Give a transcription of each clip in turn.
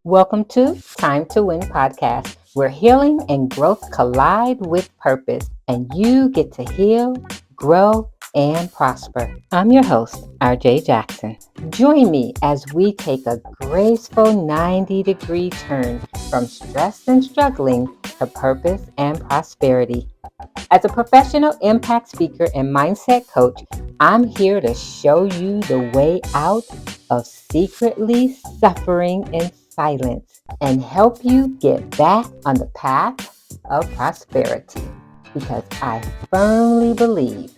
Welcome to Time to Win podcast, where healing and growth collide with purpose, and you get to heal, grow, and prosper. I'm your host, RJ Jackson. Join me as we take a graceful 90-degree turn from stress and struggling to purpose and prosperity. As a professional impact speaker and mindset coach, I'm here to show you the way out of secretly suffering in silence and help you get back on the path of prosperity, because I firmly believe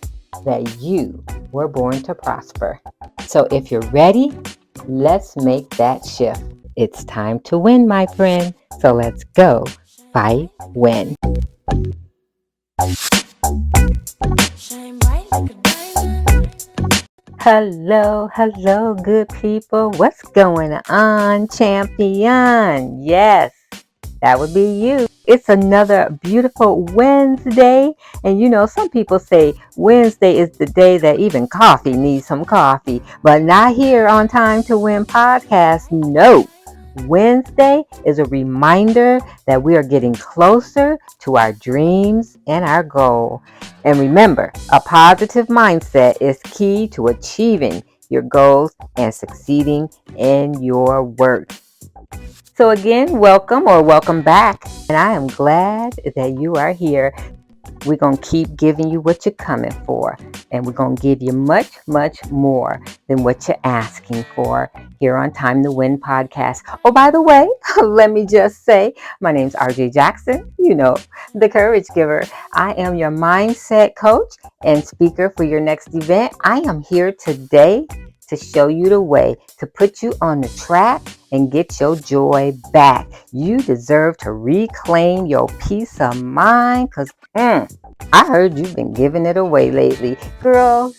that you were born to prosper. So if you're ready, let's make that shift. It's time to win, my friend. So let's go fight win. Hello, good people. What's going on, champion? Yes, that would be you. It's another beautiful Wednesday. And some people say Wednesday is the day that even coffee needs some coffee, but not here on Time to Win podcast. No. Wednesday is a reminder that we are getting closer to our dreams and our goal. And remember, a positive mindset is key to achieving your goals and succeeding in your work. So again, welcome back. And I am glad that you are here. We're going to keep giving you what you're coming for. And we're going to give you much, much more than what you're asking for here on Time to Win podcast. Oh, by the way, let me just say, my name's RJ Jackson, the courage giver. I am your mindset coach and speaker for your next event. I am here today to show you the way, to put you on the track and get your joy back. You deserve to reclaim your peace of mind, because I heard you've been giving it away lately. Girl,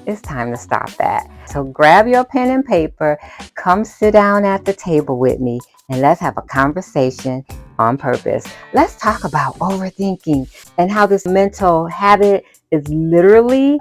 it's time to stop that. So grab your pen and paper, come sit down at the table with me, and let's have a conversation on purpose. Let's talk about overthinking and how this mental habit is literally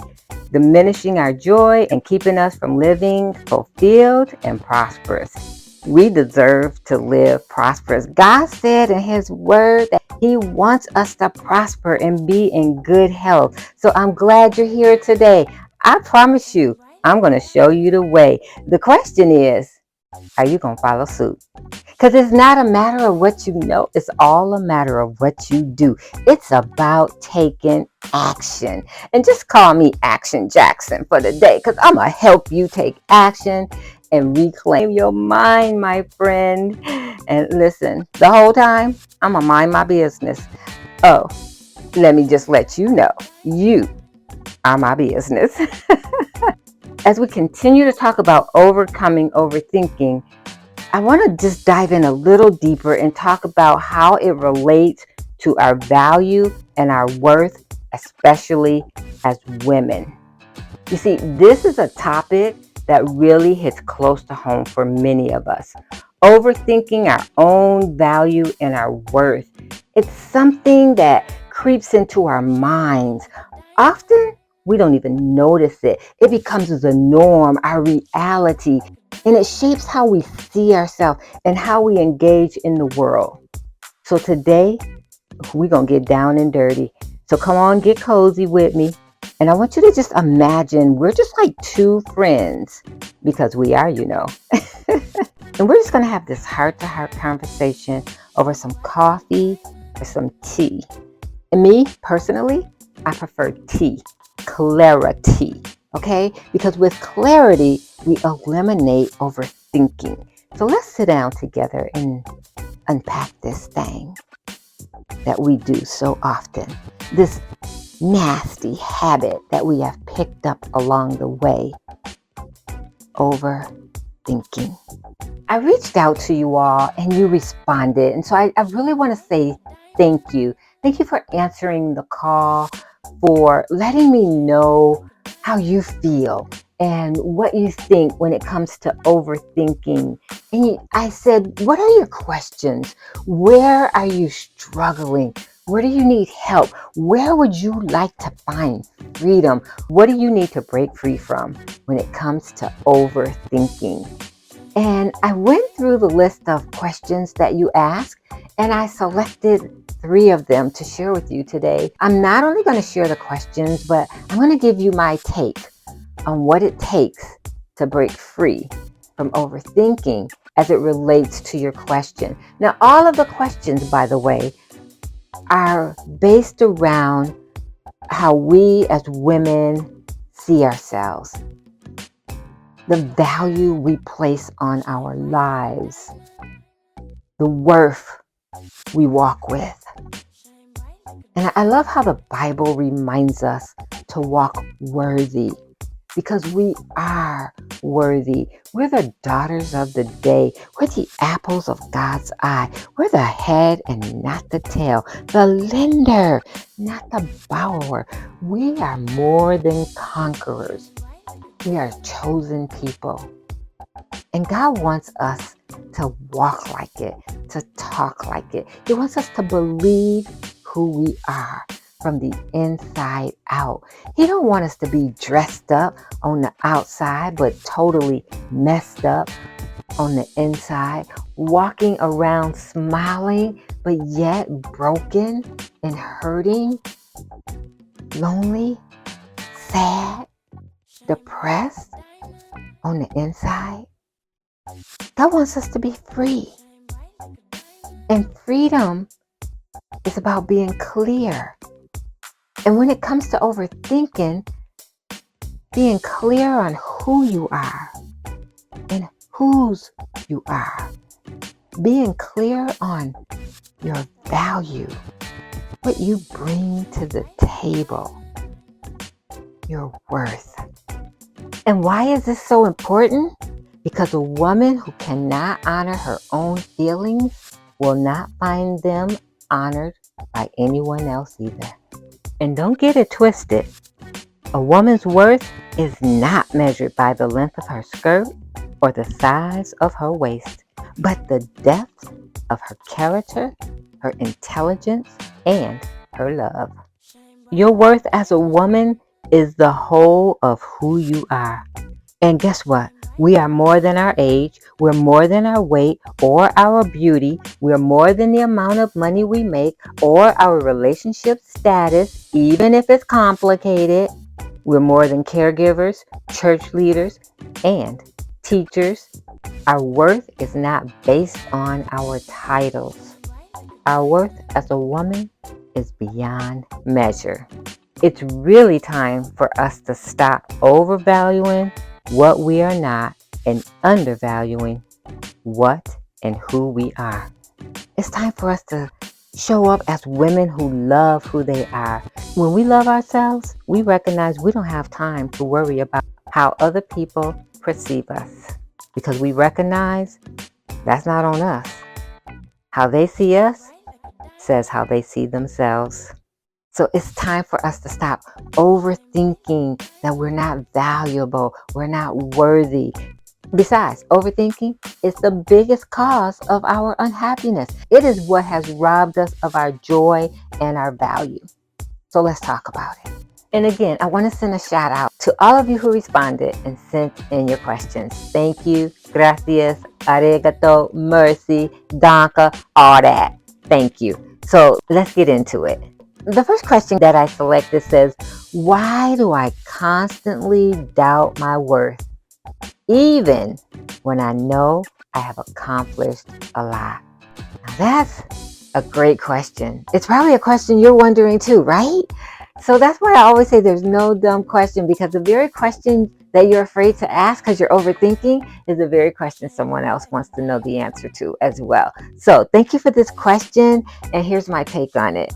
diminishing our joy and keeping us from living fulfilled and prosperous. We deserve to live prosperous. God said in His Word that He wants us to prosper and be in good health. So I'm glad you're here today. I promise you, I'm going to show you the way. The question is, are you going to follow suit? Because it's not a matter of what you know. It's all a matter of what you do. It's about taking action. And just call me Action Jackson for the day, because I'm going to help you take action and reclaim your mind, my friend. And listen, the whole time, I'm going to mind my business. Oh, let me just let you know, you are my business. As we continue to talk about overcoming overthinking, I want to just dive in a little deeper and talk about how it relates to our value and our worth, especially as women. You see, this is a topic that really hits close to home for many of us. Overthinking our own value and our worth. It's something that creeps into our minds. Often, we don't even notice it. It becomes the norm, our reality, and it shapes how we see ourselves and how we engage in the world. So today, we're going to get down and dirty. So come on, get cozy with me. And I want you to just imagine we're just like two friends, because we are, And we're just going to have this heart-to-heart conversation over some coffee or some tea. And me, personally, I prefer tea. Clarity, okay? Because with clarity, we eliminate overthinking. So let's sit down together and unpack this thing that we do so often. This nasty habit that we have picked up along the way. Overthinking. I reached out to you all and you responded. And so I really want to say thank you. Thank you for answering the call, for letting me know how you feel and what you think when it comes to overthinking. And I said, what are your questions? Where are you struggling? Where do you need help? Where would you like to find freedom? What do you need to break free from when it comes to overthinking? And I went through the list of questions that you asked, and I selected 3 of them to share with you today. I'm not only going to share the questions, but I'm going to give you my take on what it takes to break free from overthinking as it relates to your question. Now, all of the questions, by the way, are based around how we as women see ourselves, the value we place on our lives, the worth we walk with. And I love how the Bible reminds us to walk worthy, because we are worthy. We're the daughters of the day. We're the apples of God's eye. We're the head and not the tail, the lender, not the borrower. We are more than conquerors. We are chosen people. And God wants us to walk like it, to talk like it. He wants us to believe who we are from the inside out. He don't want us to be dressed up on the outside, but totally messed up on the inside, walking around smiling, but yet broken and hurting, lonely, sad, depressed on the inside. God wants us to be free. And freedom is about being clear. And when it comes to overthinking, being clear on who you are and whose you are. Being clear on your value, what you bring to the table, your worth. And why is this so important? Because a woman who cannot honor her own feelings will not find them honored by anyone else either. And don't get it twisted. A woman's worth is not measured by the length of her skirt or the size of her waist, but the depth of her character, her intelligence, and her love. Your worth as a woman is the whole of who you are. And guess what? We are more than our age. We're more than our weight or our beauty. We're more than the amount of money we make or our relationship status, even if it's complicated. We're more than caregivers, church leaders, and teachers. Our worth is not based on our titles. Our worth as a woman is beyond measure. It's really time for us to stop overvaluing what we are not and undervaluing what and who we are. It's time for us to show up as women who love who they are. When we love ourselves, we recognize we don't have time to worry about how other people perceive us, because we recognize that's not on us. How they see us says how they see themselves. So it's time for us to stop overthinking that we're not valuable, we're not worthy. Besides, overthinking is the biggest cause of our unhappiness. It is what has robbed us of our joy and our value. So let's talk about it. And again, I want to send a shout out to all of you who responded and sent in your questions. Thank you, gracias, arigato, mercy, danke, all that. Thank you. So let's get into it. The first question that I selected says, why do I constantly doubt my worth, even when I know I have accomplished a lot? Now that's a great question. It's probably a question you're wondering too, right? So that's why I always say there's no dumb question, because the very question that you're afraid to ask because you're overthinking is the very question someone else wants to know the answer to as well. So thank you for this question, and here's my take on it.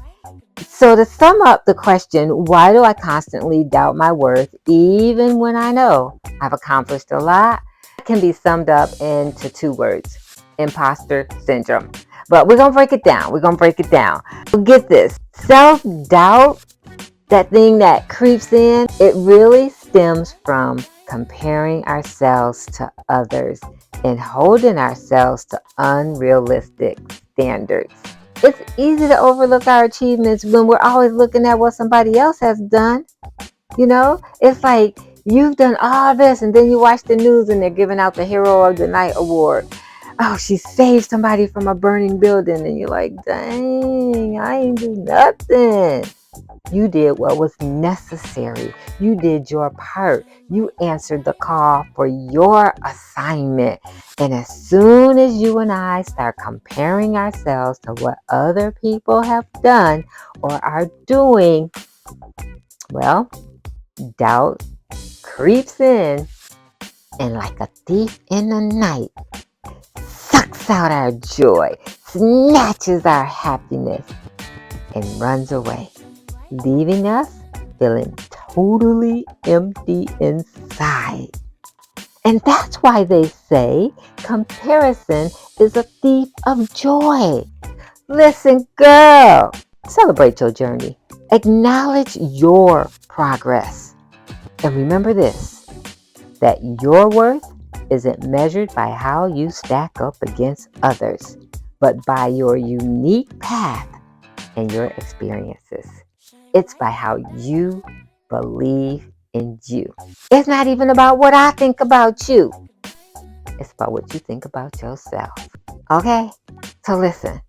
So to sum up the question, why do I constantly doubt my worth even when I know I've accomplished a lot, can be summed up into 2 words: imposter syndrome. But we're going to break it down. Get this. Self-doubt, that thing that creeps in, it really stems from comparing ourselves to others and holding ourselves to unrealistic standards. It's easy to overlook our achievements when we're always looking at what somebody else has done. You know, it's like You've done all this, and then you watch the news and they're giving out the Hero of the Night award. Oh, she saved somebody from a burning building, and you're like, dang, I ain't do nothing. You did what was necessary. You did your part. You answered the call for your assignment. And as soon as you and I start comparing ourselves to what other people have done or are doing, well, doubt creeps in and like a thief in the night sucks out our joy, snatches our happiness, and runs away, leaving us feeling totally empty inside. And that's why they say comparison is a thief of joy. Listen, girl, celebrate your journey. Acknowledge your progress. And remember this, that your worth isn't measured by how you stack up against others, but by your unique path and your experiences. It's by how you believe in you. It's not even about what I think about you. It's about what you think about yourself. Okay? So listen,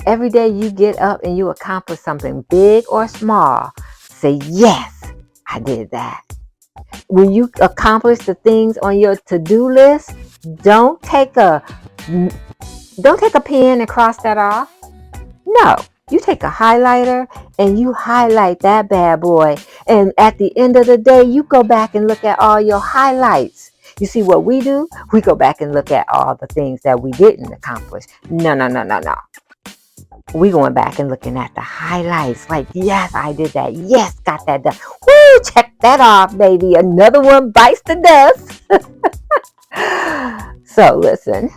every day you get up and you accomplish something big or small, say, yes, I did that. When you accomplish the things on your to-do list, don't take a pen and cross that off. No, you take a highlighter and you highlight that bad boy. And at the end of the day, you go back and look at all your highlights. You see what we do? We go back and look at all the things that we didn't accomplish. No. We going back and looking at the highlights. Like, yes, I did that. Yes, got that done. Woo, check that off, baby. Another one bites the dust. So listen,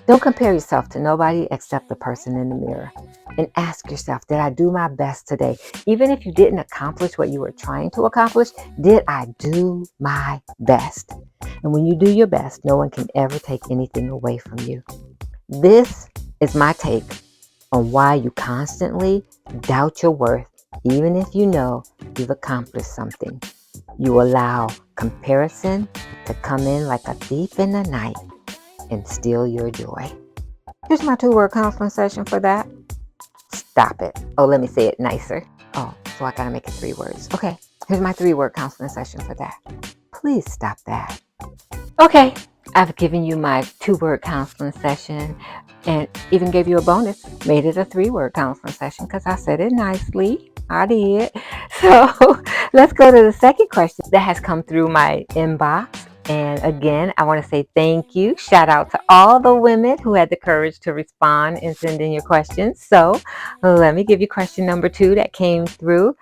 don't compare yourself to nobody except the person in the mirror. And ask yourself, did I do my best today? Even if you didn't accomplish what you were trying to accomplish, did I do my best? And when you do your best, no one can ever take anything away from you. This is my take on why you constantly doubt your worth, even if you know you've accomplished something. You allow comparison to come in like a thief in the night and steal your joy. Here's my 2-word counseling session for that. Stop it. Oh, let me say it nicer. Oh, so I gotta make it 3 words. Okay, here's my 3-word counseling session for that. Please stop that. Okay, I've given you my 2-word counseling session and even gave you a bonus. Made it a 3-word counseling session because I said it nicely. I did. So let's go to the second question that has come through my inbox. And again, I want to say thank you. Shout out to all the women who had the courage to respond and send in your questions. So let me give you question number 2 that came through.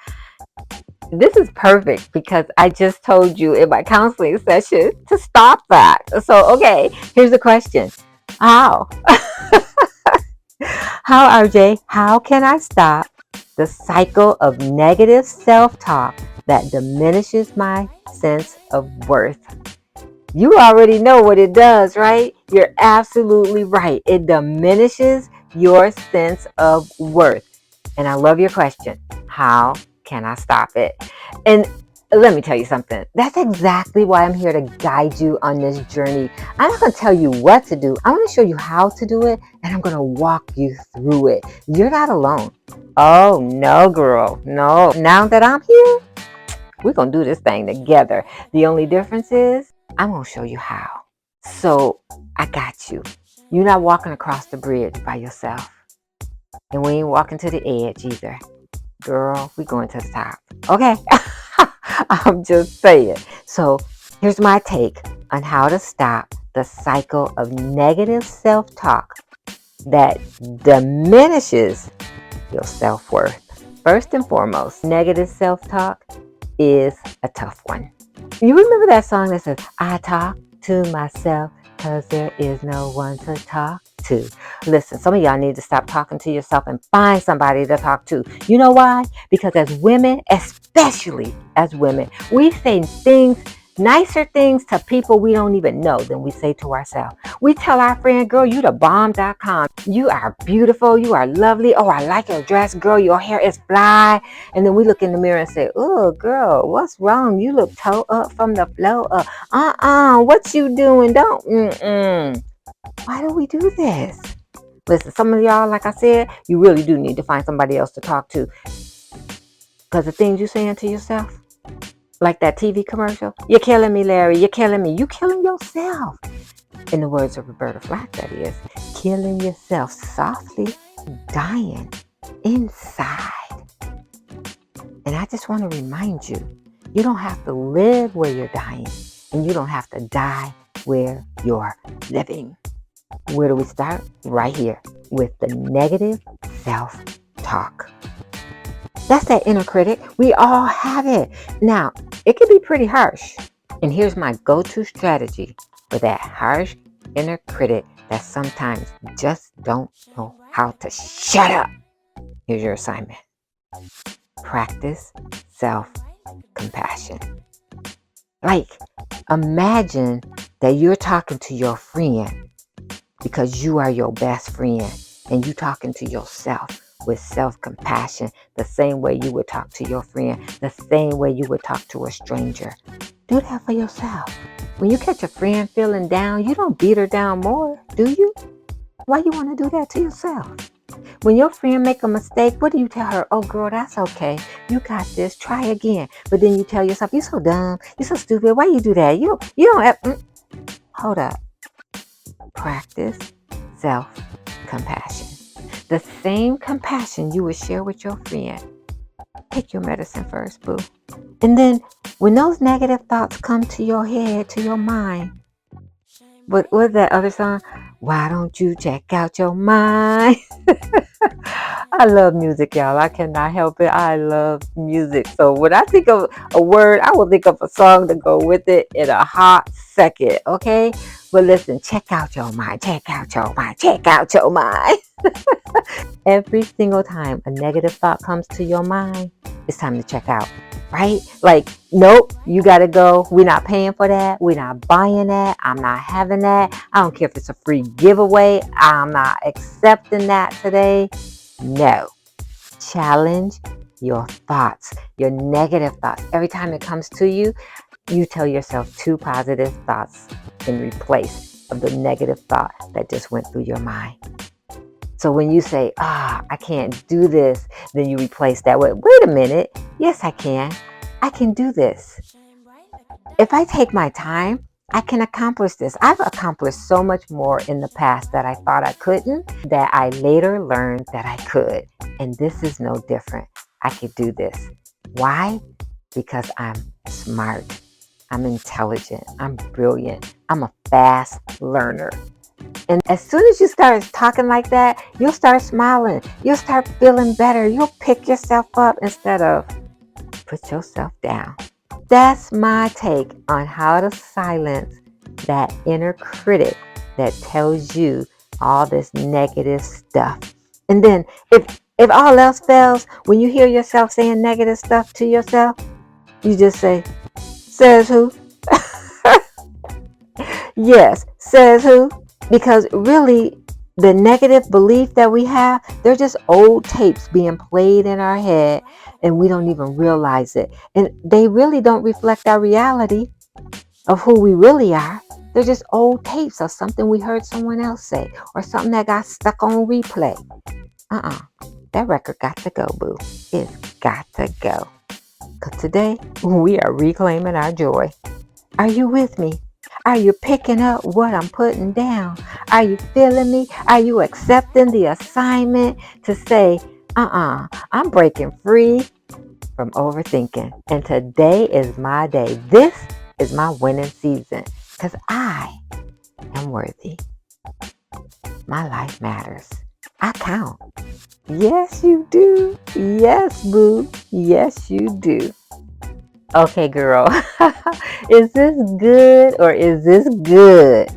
This is perfect because I just told you in my counseling session to stop that. So, okay, here's the question. How? How can I stop the cycle of negative self-talk that diminishes my sense of worth? You already know what it does, right? You're absolutely right. It diminishes your sense of worth. And I love your question. How can I stop it? And let me tell you something. That's exactly why I'm here to guide you on this journey. I'm not going to tell you what to do. I'm going to show you how to do it, and I'm going to walk you through it. You're not alone. Oh, no, girl. No. Now that I'm here, we're going to do this thing together. The only difference is I'm going to show you how. So I got you. You're not walking across the bridge by yourself. And we ain't walking to the edge either. Girl, we going to the top. Okay? I'm just saying. So here's my take on how to stop the cycle of negative self-talk that diminishes your self-worth. First and foremost, negative self-talk is a tough one. You remember that song that says, I talk to myself because there is no one to talk to. Listen, some of y'all need to stop talking to yourself and find somebody to talk to. You know why? Because as women, especially as women, we say things nicer things to people we don't even know than we say to ourselves. We tell our friend, girl, you the bomb.com. You are beautiful. You are lovely. Oh, I like your dress, girl. Your hair is fly. And then we look in the mirror and say, oh, girl, what's wrong? You look toe up from the flow up. What you doing? Don't. Why do we do this? Listen, some of y'all, like I said, you really do need to find somebody else to talk to. Because the things you're saying to yourself, like that TV commercial, you're killing me, Larry, you're killing me. You killing yourself. In the words of Roberta Flack, that is, killing yourself softly, dying inside. And I just want to remind you, you don't have to live where you're dying, and you don't have to die where you're living. Where do we start? Right here with the negative self-talk. That's that inner critic. We all have it. Now, it can be pretty harsh. And here's my go-to strategy for that harsh inner critic that sometimes just don't know how to shut up. Here's your assignment. Practice self-compassion. Like, imagine that you're talking to your friend because you are your best friend, and you talking to yourself with self-compassion the same way you would talk to your friend, the same way you would talk to a stranger. Do that for yourself. When you catch a friend feeling down, you don't beat her down more, do you? Why you want to do that to yourself? When your friend make a mistake, what do you tell her? Oh, girl, that's okay. You got this. Try again. But then you tell yourself, you're so dumb. You're so stupid. Why you do that? You don't have... Hold up. Practice self-compassion. The same compassion you would share with your friend. Take your medicine first, boo. And then when those negative thoughts come to your head, to your mind, what was that other song? Why don't you check out your mind? I love music, y'all. I cannot help it. I love music. So when I think of a word, I will think of a song to go with it in a hot second, okay? But listen, check out your mind. Check out your mind. Check out your mind. Every single time a negative thought comes to your mind, it's time to check out, right? Like, nope, you got to go. We're not paying for that. We're not buying that. I'm not having that. I don't care if it's a free giveaway. I'm not accepting that today. No. Challenge your thoughts, your negative thoughts. Every time it comes to you, you tell yourself 2 positive thoughts in replace of the negative thought that just went through your mind. So when you say, I can't do this, then you replace that with, wait a minute. Yes, I can. I can do this. If I take my time, I can accomplish this. I've accomplished so much more in the past that I thought I couldn't, that I later learned that I could. And this is no different. I could do this. Why? Because I'm smart. I'm intelligent. I'm brilliant. I'm a fast learner. And as soon as you start talking like that, you'll start smiling. You'll start feeling better. You'll pick yourself up instead of put yourself down. That's my take on how to silence that inner critic that tells you all this negative stuff. And then if all else fails, when you hear yourself saying negative stuff to yourself, you just say, says who? Yes, says who? Because really, the negative belief that we have, they're just old tapes being played in our head, and we don't even realize it. And they really don't reflect our reality of who we really are. They're just old tapes of something we heard someone else say, or something that got stuck on replay. That record got to go, boo. It's got to go. Because today, we are reclaiming our joy. Are you with me? Are you picking up what I'm putting down? Are you feeling me? Are you accepting the assignment to say, I'm breaking free from overthinking. And today is my day. This is my winning season because I am worthy. My life matters. I count. Yes, you do. Yes, boo. Yes, you do. Okay, girl. Is this good or is this good?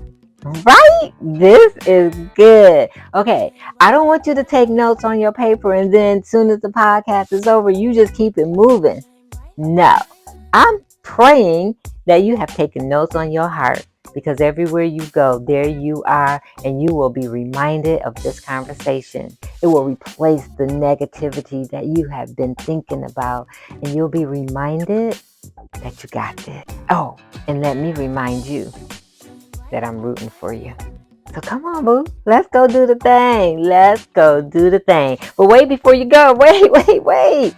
Right? This is good. Okay. I don't want you to take notes on your paper and then as soon as the podcast is over, you just keep it moving. No. I'm praying that you have taken notes on your heart, because everywhere you go, there you are, and you will be reminded of this conversation. It will replace the negativity that you have been thinking about, and you'll be reminded that you got this. Oh, and let me remind you that I'm rooting for you. So come on, boo. Let's go do the thing. Let's go do the thing. But wait, before you go, wait.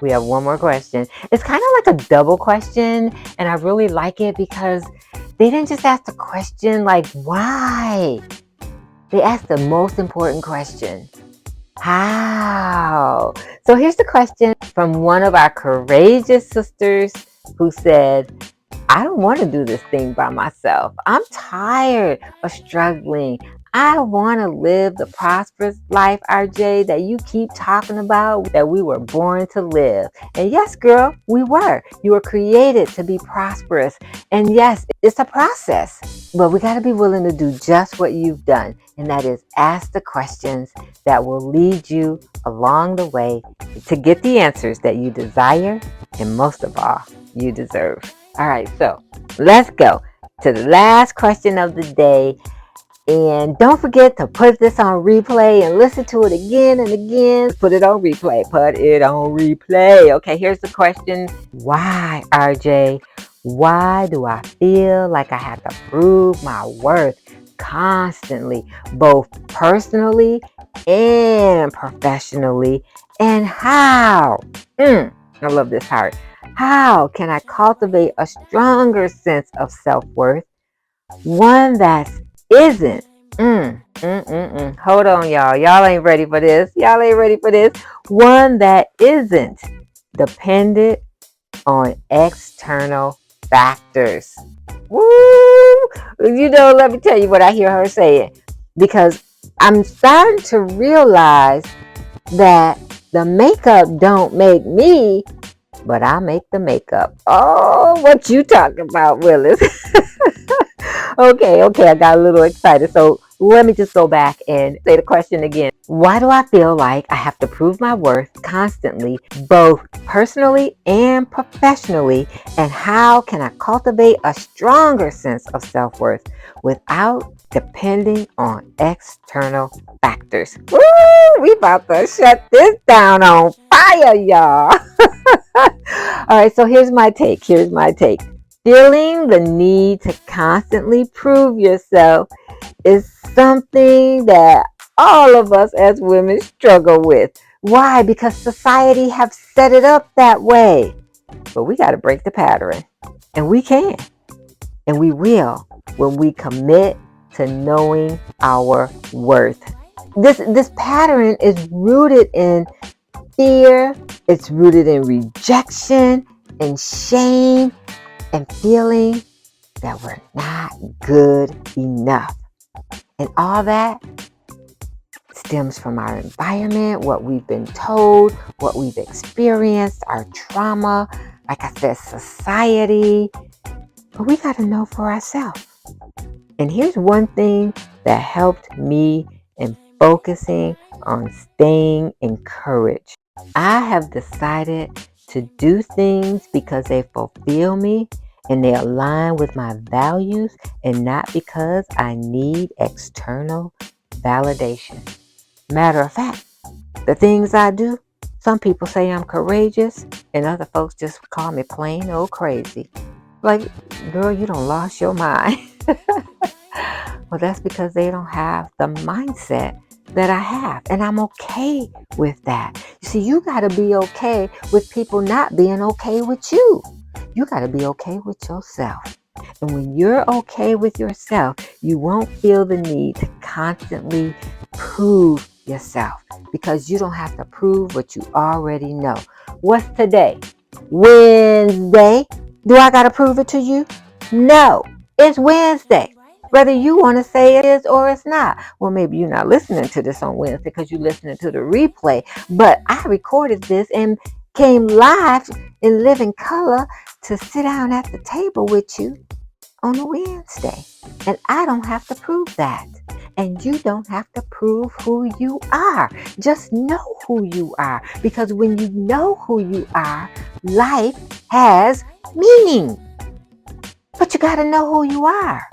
We have one more question. It's kind of like a double question, and I really like it because they didn't just ask the question like, why? They asked the most important question. How? So here's the question from one of our courageous sisters who said, I don't want to do this thing by myself. I'm tired of struggling. I want to live the prosperous life, RJ, that you keep talking about, that we were born to live. And yes, girl, we were. You were created to be prosperous. And yes, it's a process, but we got to be willing to do just what you've done. And that is ask the questions that will lead you along the way to get the answers that you desire and most of all, you deserve. All right, so let's go to the last question of the day. And don't forget to put this on replay and listen to it again and again. Put it on replay. Put it on replay. Okay, here's the question. Why, RJ? Why do I feel like I have to prove my worth constantly, both personally and professionally? And how? I love this part. How can I cultivate a stronger sense of self-worth? One that isn't. Hold on, y'all. Y'all ain't ready for this. Y'all ain't ready for this. One that isn't dependent on external factors. Woo! Let me tell you what I hear her saying. Because I'm starting to realize that the makeup don't make me, but I make the makeup. Oh, what you talking about, Willis? Okay, I got a little excited. So let me just go back and say the question again. Why do I feel like I have to prove my worth constantly, both personally and professionally? And how can I cultivate a stronger sense of self-worth without depending on external factors? Woo! We about to shut this down on fire, y'all. All right, so here's my take. Feeling the need to constantly prove yourself is something that all of us as women struggle with. Why? Because society have set it up that way. But we got to break the pattern. And we can. And we will when we commit to knowing our worth. This pattern is rooted in fear. It's rooted in rejection and shame and feeling that we're not good enough. And all that stems from our environment, what we've been told, what we've experienced, our trauma, like I said, society. But we got to know for ourselves. And here's one thing that helped me in focusing on staying encouraged. I have decided to do things because they fulfill me and they align with my values and not because I need external validation. Matter of fact, the things I do, some people say I'm courageous and other folks just call me plain old crazy. Like, girl, you done lost your mind. Well, that's because they don't have the mindset that I have. And I'm okay with that. You see, you got to be okay with people not being okay with you. You got to be okay with yourself. And when you're okay with yourself, you won't feel the need to constantly prove yourself because you don't have to prove what you already know. What's today? Wednesday. Do I got to prove it to you? No, it's Wednesday. Whether you want to say it is or it's not. Well, maybe you're not listening to this on Wednesday because you're listening to the replay. But I recorded this and came live in living color to sit down at the table with you on a Wednesday. And I don't have to prove that. And you don't have to prove who you are. Just know who you are. Because when you know who you are, life has meaning. But you got to know who you are.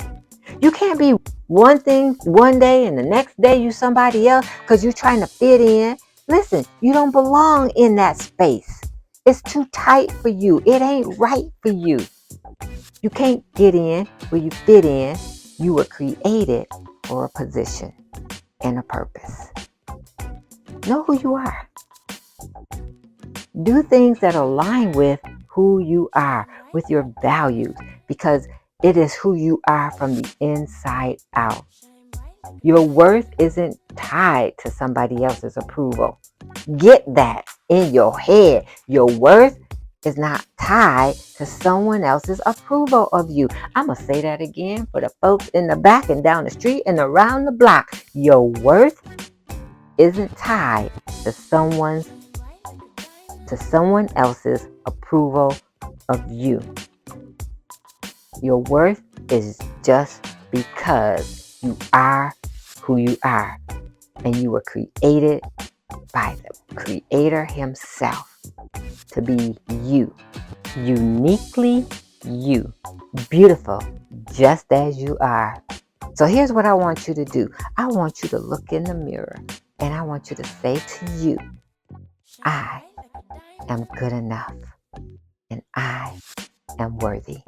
You can't be one thing one day and the next day you somebody else because you're trying to fit in. Listen, you don't belong in that space. It's too tight for you. It ain't right for you. You can't get in where you fit in. You were created for a position and a purpose. Know who you are. Do things that align with who you are, with your values, because it is who you are from the inside out. Your worth isn't tied to somebody else's approval. Get that in your head. Your worth is not tied to someone else's approval of you. I'm going to say that again for the folks in the back and down the street and around the block. Your worth isn't tied to someone else's approval of you. Your worth is just because you are who you are, and you were created by the Creator Himself to be you, uniquely you, beautiful just as you are. So here's what I want you to do. I want you to look in the mirror and I want you to say to you, I am good enough and I am worthy.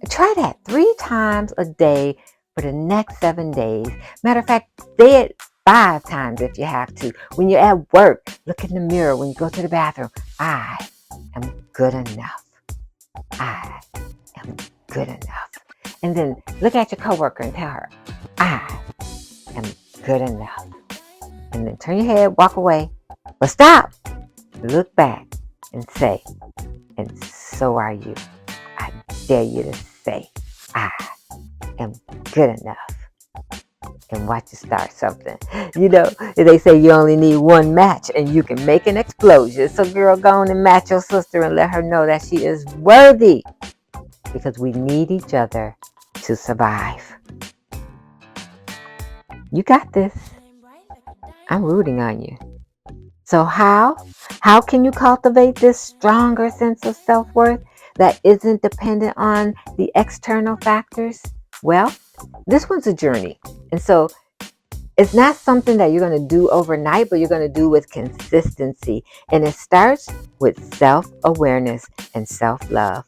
Try that 3 times a day for the next 7 days. Matter of fact, say it 5 times if you have to. When you're at work, look in the mirror. When you go to the bathroom, I am good enough. I am good enough. And then look at your coworker and tell her, I am good enough. And then turn your head, walk away. But stop. Look back and say, and so are you. I dare you to say, I am good enough. And watch it start something. You know, they say you only need one match and you can make an explosion. So girl, go on and match your sister and let her know that she is worthy. Because we need each other to survive. You got this. I'm rooting on you. So how? How can you cultivate this stronger sense of self-worth that isn't dependent on the external factors? Well, this one's a journey. And so it's not something that you're going to do overnight, but you're going to do with consistency. And it starts with self-awareness and self-love.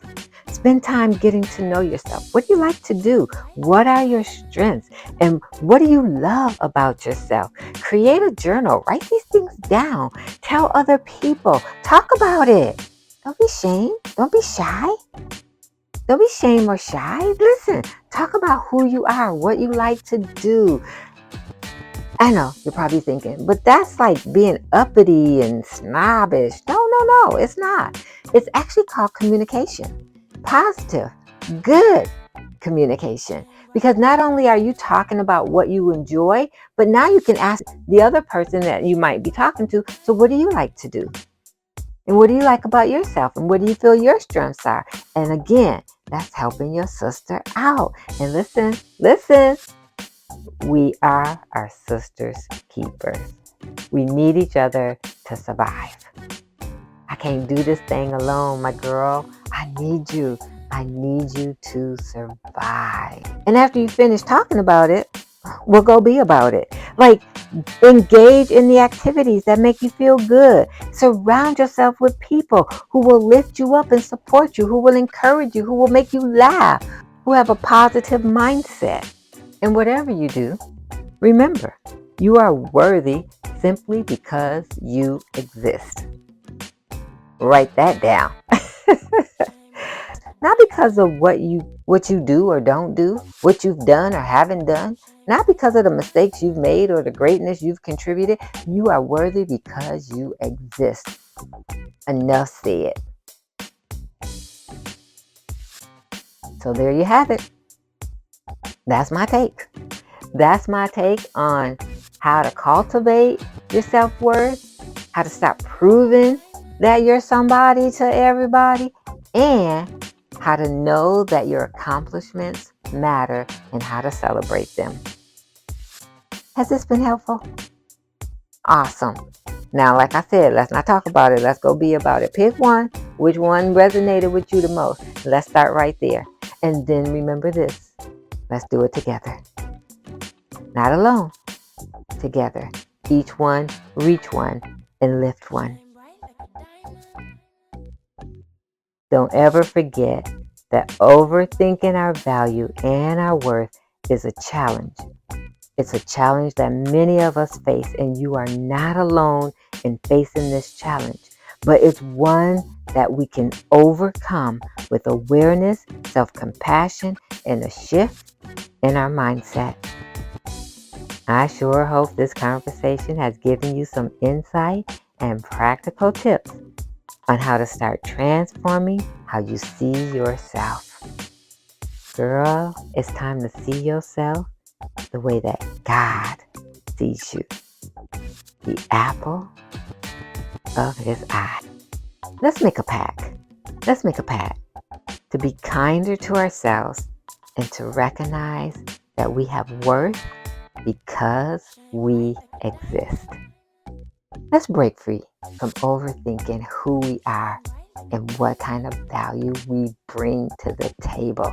Spend time getting to know yourself. What do you like to do? What are your strengths? And what do you love about yourself? Create a journal. Write these things down. Tell other people. Talk about it. Don't be ashamed. Don't be shy. Don't be shame or shy. Listen, talk about who you are, what you like to do. I know you're probably thinking, but that's like being uppity and snobbish. No, it's not. It's actually called communication. Positive, good communication. Because not only are you talking about what you enjoy, but now you can ask the other person that you might be talking to, so what do you like to do? And what do you like about yourself? And what do you feel your strengths are? And again, that's helping your sister out. And listen, we are our sister's keepers. We need each other to survive. I can't do this thing alone, my girl. I need you. I need you to survive. And after you finish talking about it, we'll go be about it. Like, engage in the activities that make you feel good. Surround yourself with people who will lift you up and support you, who will encourage you, who will make you laugh, who have a positive mindset. And whatever you do, remember, you are worthy simply because you exist. Write that down. Not because of what you do or don't do, what you've done or haven't done, not because of the mistakes you've made or the greatness you've contributed. You are worthy because you exist. Enough said. So there you have it. That's my take. That's my take on how to cultivate your self-worth, how to stop proving that you're somebody to everybody, and how to know that your accomplishments matter and how to celebrate them. Has this been helpful? Awesome. Now, like I said, let's not talk about it. Let's go be about it. Pick one. Which one resonated with you the most? Let's start right there. And then remember this. Let's do it together. Not alone. Together. Each one, reach one, and lift one. Don't ever forget that overthinking our value and our worth is a challenge. It's a challenge that many of us face, and you are not alone in facing this challenge. But it's one that we can overcome with awareness, self-compassion, and a shift in our mindset. I sure hope this conversation has given you some insight and practical tips on how to start transforming how you see yourself. Girl, it's time to see yourself the way that God sees you. The apple of his eye. Let's make a pact. Let's make a pact to be kinder to ourselves and to recognize that we have worth because we exist. Let's break free from overthinking who we are and what kind of value we bring to the table.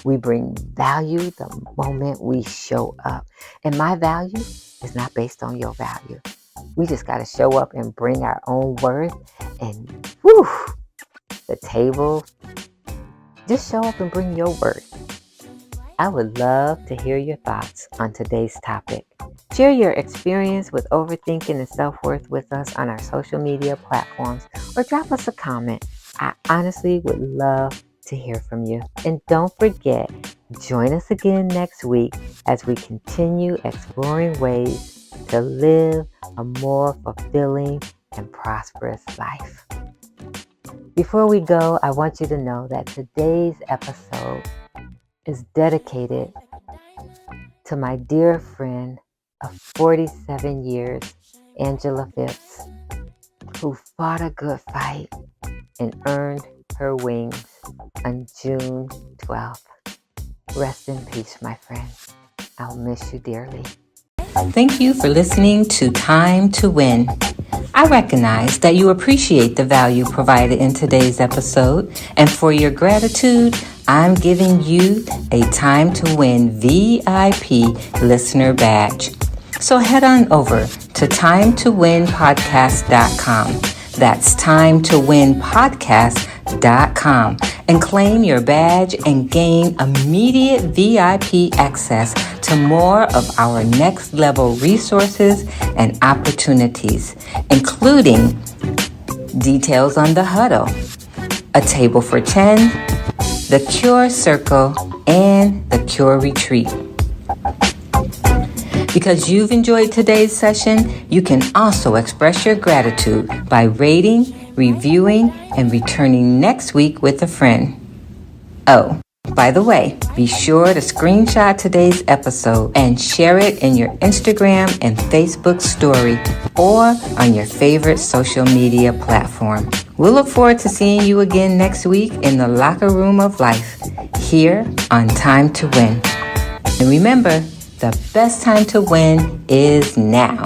We bring value the moment we show up. And my value is not based on your value. We just got to show up and bring our own worth. And whew, the table, just show up and bring your worth. I would love to hear your thoughts on today's topic. Share your experience with overthinking and self-worth with us on our social media platforms or drop us a comment. I honestly would love to hear from you. And don't forget, join us again next week as we continue exploring ways to live a more fulfilling and prosperous life. Before we go, I want you to know that today's episode is dedicated to my dear friend of 47 years, Angela Phipps, who fought a good fight and earned her wings on June 12th. Rest in peace, my friend. I'll miss you dearly. Thank you for listening to Time to Win. I recognize that you appreciate the value provided in today's episode, and for your gratitude, I'm giving you a Time to Win VIP listener badge. So head on over to timetowinpodcast.com. That's timetowinpodcast.com and claim your badge and gain immediate VIP access to more of our next level resources and opportunities, including details on the huddle, a table for 10, the Cure Circle, and the Cure Retreat. Because you've enjoyed today's session, you can also express your gratitude by rating, reviewing, and returning next week with a friend. Oh, by the way, be sure to screenshot today's episode and share it in your Instagram and Facebook story or on your favorite social media platform. We'll look forward to seeing you again next week in the locker room of life, here on Time to Win. And remember, the best time to win is now.